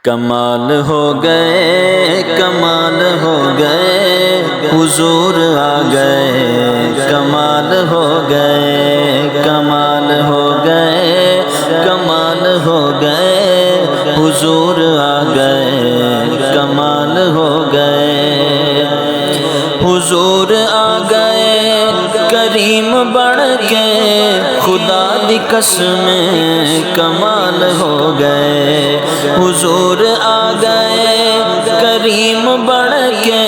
کمال ہو گئے کمال ہو گئے حضور آ گئے کمال ہو گئے کمال ہو گئے کمال ہو گئے حضور آ گئے کمال ہو گئے حضور آ گئے کریم بڑھ کے خدا دی قسم کمال ہو گئے حضور آ گئے کریم بڑھ کے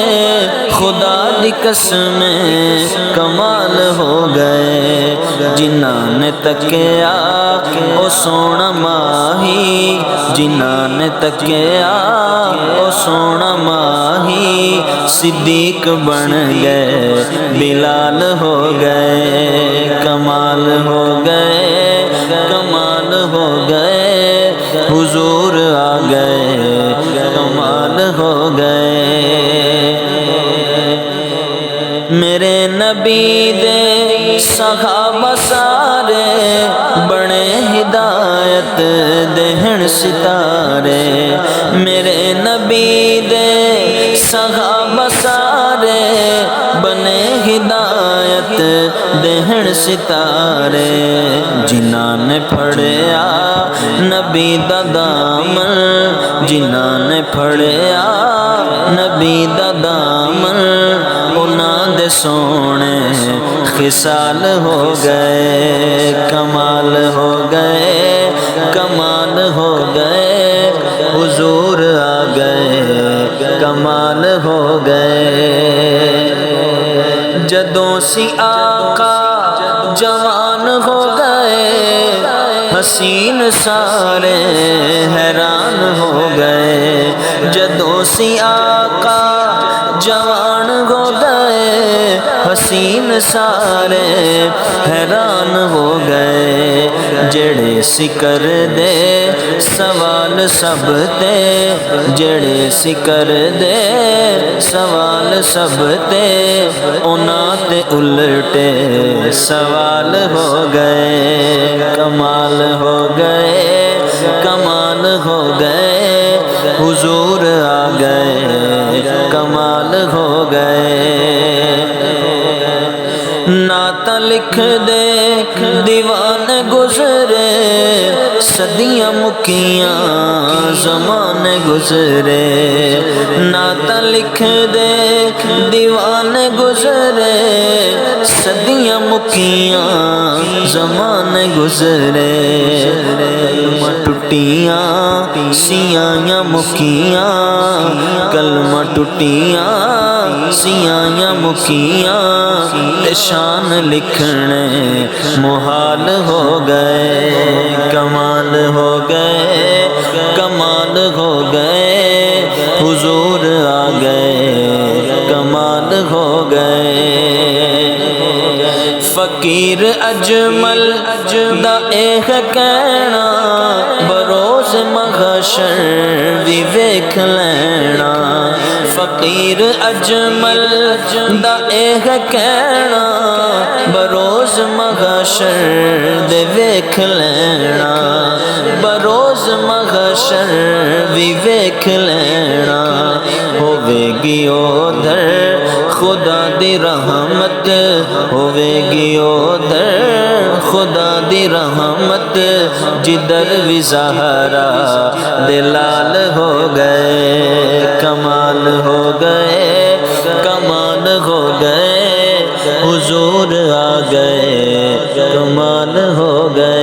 خدا دی قسم کمال ہو گئے جنہاں نے تکیا او سونا ماہی جنہاں نے تکیا او سونا ماہی صدیق بن گئے بلال ہو گئے کمال ہو گئے کمال ہو گئے حضور آ گئے کمال ہو گئے میرے نبی دے صحابہ سارے بڑے ہدایت دہن ستارے میرے نبی دے صحابہ سارے بنے ہدایت دہن ستارے جنہاں نے پھڑیا نبی دا دامن جنہاں نے پھڑیا نبی دا دامن انہاں دے سونے خصال ہو گئے کمال ہو گئے کمال ہو گئے حضور آ گئے کمال ہو گئے جدوں سی آقا جوان ہو گئے حسین سارے حیران ہو گئے جدوں سی آقا جوان ہو گئے حسین سارے حیران ہو گئے جڑے سکر دے سوال سب تے جڑے سکر دے سوال سب تے انہاں تے الٹے سوال ہو گئے کمال ہو گئے کمال ہو گئے حضور آ گئے کمال ہو گئے نعت لکھ دے دیوان گزرے صدیاں مکیاں زمان گزرے نعت لکھ دے دیوان گزرے صدیاں مکیاں زمان گزرے کلمہ ٹوٹیاں سیاں مکیاں کلمہ ٹوٹیاں سیاں مکیاں شان لکھنے محال ہو گئے کمال ہو گئے کمال ہو گئے حضور آ گئے کمال ہو گئے فقیر اجمل دا ایک کہنا بروز محشر بھی ویکھ لینا فقیر اجمل دا ایک کہنا بروز محشر دے ویکھ لینا بروز محشر بھی ویکھ لینا ہوے گی ادھر خدا دی رحمت ہوے گی ادھر خدا دی رحمت جدھر بھی زہرا دلال ہو گئے کمال ہو گئے کمال ہو گئے حضور آ گئے کمال ہو گئے